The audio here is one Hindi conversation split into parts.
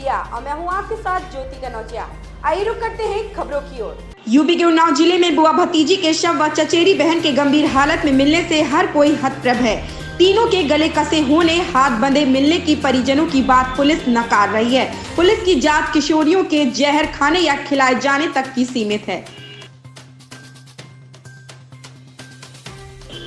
इंडिया और मैं हूँ आपके साथ ज्योति कनौजिया। आइए रुक करते हैं खबरों की ओर। यूपी के उन्नाव जिले में बुआ भतीजी के शव व चचेरी बहन के गंभीर हालत में मिलने से हर कोई हतप्रभ है। तीनों के गले कसे होने, हाथ बंधे मिलने की परिजनों की बात पुलिस नकार रही है। पुलिस की जांच किशोरियों के जहर खाने या खिलाए जाने तक की सीमित है।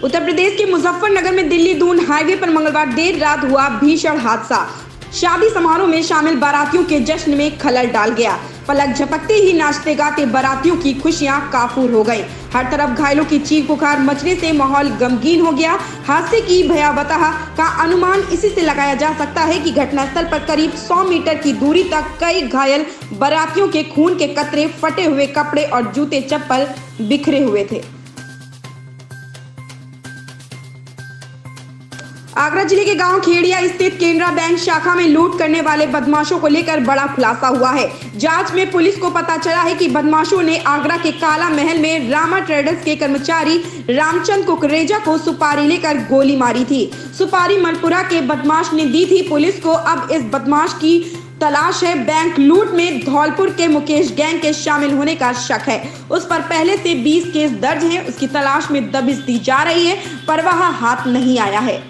उत्तर प्रदेश के मुजफ्फरनगर में दिल्ली दून हाईवे पर मंगलवार देर रात हुआ भीषण हादसा शादी समारोह में शामिल बारातियों के जश्न में खलल डाल गया। पलक झपकते ही नाचते गाते बारातियों की खुशियां काफूर हो गई। हर तरफ घायलों की चीख पुकार मचने से माहौल गमगीन हो गया। हादसे की भयावह का अनुमान इसी से लगाया जा सकता है कि घटनास्थल पर करीब 100 मीटर की दूरी तक कई घायल बारातियों के खून के कतरे, फटे हुए कपड़े और जूते चप्पल बिखरे हुए थे। आगरा जिले के गांव खेड़िया स्थित केनरा बैंक शाखा में लूट करने वाले बदमाशों को लेकर बड़ा खुलासा हुआ है। जांच में पुलिस को पता चला है कि बदमाशों ने आगरा के काला महल में रामा ट्रेडर्स के कर्मचारी रामचंद कुकरेजा को सुपारी लेकर गोली मारी थी। सुपारी मनपुरा के बदमाश ने दी थी। पुलिस को अब इस बदमाश की तलाश है। बैंक लूट में धौलपुर के मुकेश गैंग के शामिल होने का शक है। उस पर पहले से 20 केस दर्ज हैं। उसकी तलाश में दबिश दी जा रही है, पर वह हाथ नहीं आया है।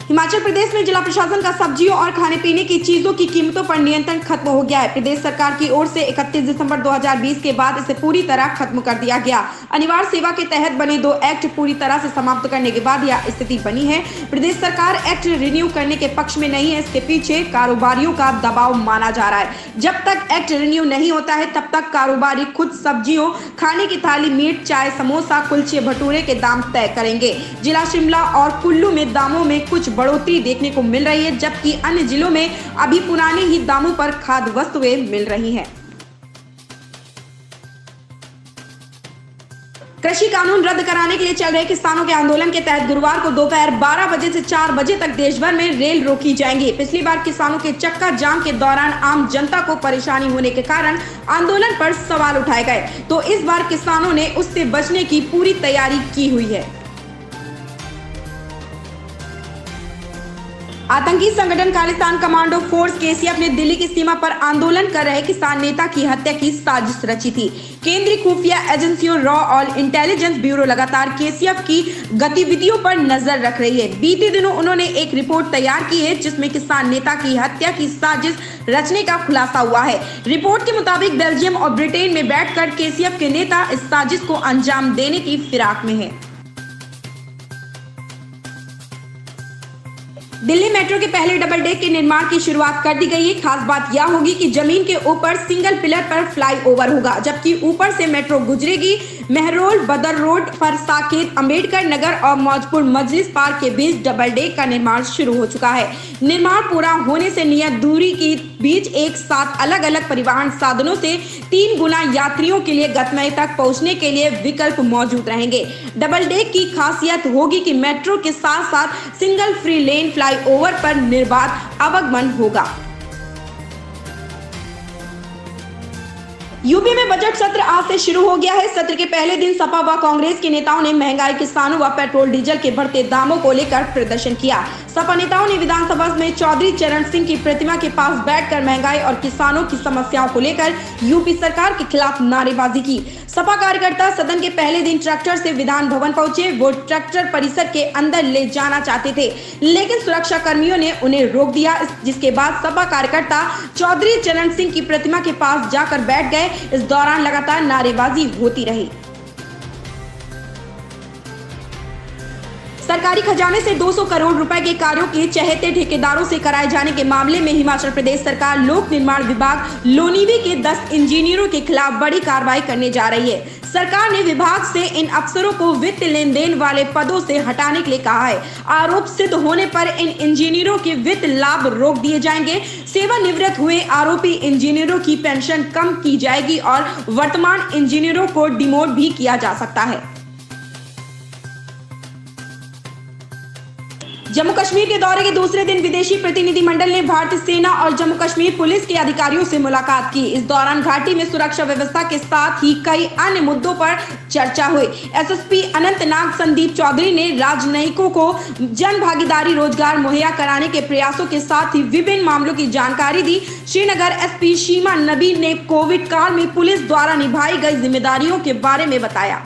हिमाचल प्रदेश में जिला प्रशासन का सब्जियों और खाने पीने की चीजों की कीमतों पर नियंत्रण खत्म हो गया है। प्रदेश सरकार की ओर से 31 दिसंबर 2020 के बाद इसे पूरी तरह खत्म कर दिया गया। अनिवार्य सेवा के तहत बने 2 एक्ट पूरी तरह से समाप्त करने के बाद यह स्थिति बनी है। प्रदेश सरकार एक्ट रिन्यू करने के पक्ष में नहीं है। इसके पीछे कारोबारियों का दबाव माना जा रहा है। जब तक एक्ट रिन्यू नहीं होता है तब तक कारोबारी खुद सब्जियों, खाने की थाली, मीट, चाय, समोसा, कुलचे, भटूरे के दाम तय करेंगे। जिला शिमला और कुल्लू में दामों में कुछ बढ़ोतरी देखने को मिल रही है, जबकि अन्य जिलों में अभी पुराने ही दामों पर खाद्य वस्तुएं मिल रही हैं। कृषि कानून रद्द कराने के लिए चल रहे किसानों के आंदोलन के तहत गुरुवार को दोपहर 12 बजे से 4 बजे तक देश भर में रेल रोकी जाएंगी। पिछली बार किसानों के चक्का जाम के दौरान आम जनता को परेशानी होने के कारण आंदोलन पर सवाल उठाए गए, तो इस बार किसानों ने उससे बचने की पूरी तैयारी की हुई है। आतंकी संगठन खालिस्तान कमांडो फोर्स केसीएफ ने दिल्ली की सीमा पर आंदोलन कर रहे किसान नेता की हत्या की साजिश रची थी। केंद्रीय खुफिया एजेंसियों रॉ और इंटेलिजेंस ब्यूरो लगातार केसीएफ की गतिविधियों पर नजर रख रही है। बीते दिनों उन्होंने एक रिपोर्ट तैयार की है जिसमें किसान नेता की हत्या की साजिश रचने का खुलासा हुआ है। रिपोर्ट के मुताबिक बेल्जियम और ब्रिटेन में बैठकर केसीएफ के नेता इस साजिश को अंजाम देने की फिराक में है। दिल्ली मेट्रो के पहले डबल डेक के निर्माण की शुरुआत कर दी गई है। खास बात यह होगी कि जमीन के ऊपर सिंगल पिलर पर फ्लाईओवर होगा, जबकि ऊपर से मेट्रो गुजरेगी। मेहरोल बदर रोड पर साकेत, अंबेडकर नगर और मौजपुर मजलिस पार्क के बीच डबल डेक का निर्माण शुरू हो चुका है। निर्माण पूरा होने से नियत दूरी के बीच एक साथ अलग अलग परिवहन साधनों से 3 गुना यात्रियों के लिए गंतव्य तक पहुंचने के लिए विकल्प मौजूद रहेंगे। डबल डेक की खासियत होगी कि मेट्रो के साथ साथ सिंगल फ्री लेन फ्लाईओवर पर निर्बाध आवागमन होगा। यूपी में बजट सत्र आज से शुरू हो गया है। सत्र के पहले दिन सपा व कांग्रेस के नेताओं ने महंगाई, किसानों व पेट्रोल डीजल के बढ़ते दामों को लेकर प्रदर्शन किया। सपा नेताओं ने विधानसभा में चौधरी चरण सिंह की प्रतिमा के पास बैठकर महंगाई और किसानों की समस्याओं को लेकर यूपी सरकार के खिलाफ नारेबाजी की। सपा कार्यकर्ता सदन के पहले दिन ट्रैक्टर से विधान भवन पहुंचे। वो ट्रैक्टर परिसर के अंदर ले जाना चाहते थे, लेकिन सुरक्षा कर्मियों ने उन्हें रोक दिया, जिसके बाद सपा कार्यकर्ता चौधरी चरण सिंह की प्रतिमा के पास जाकर बैठ गए। इस दौरान लगातार नारेबाजी होती रही। सरकारी खजाने से 200 करोड़ रुपए के कार्यों के चहेते ठेकेदारों से कराए जाने के मामले में हिमाचल प्रदेश सरकार लोक निर्माण विभाग लोनीवी के 10 इंजीनियरों के खिलाफ बड़ी कार्रवाई करने जा रही है। सरकार ने विभाग से इन अफसरों को वित्त लेन देन वाले पदों से हटाने के लिए कहा है। आरोप सिद्ध होने पर इन इंजीनियरों के वित्त लाभ रोक दिए जाएंगे। सेवानिवृत्त हुए आरोपी इंजीनियरों की पेंशन कम की जाएगी और वर्तमान इंजीनियरों को डिमोट भी किया जा सकता है। जम्मू कश्मीर के दौरे के दूसरे दिन विदेशी प्रतिनिधिमंडल ने भारतीय सेना और जम्मू कश्मीर पुलिस के अधिकारियों से मुलाकात की। इस दौरान घाटी में सुरक्षा व्यवस्था के साथ ही कई अन्य मुद्दों पर चर्चा हुई। एसएसपी अनंतनाग संदीप चौधरी ने राजनयिकों को जन भागीदारी रोजगार मुहैया कराने के प्रयासों के साथ ही विभिन्न मामलों की जानकारी दी। श्रीनगर एसपी शीमा नबी ने कोविड काल में पुलिस द्वारा निभाई गई जिम्मेदारियों के बारे में बताया।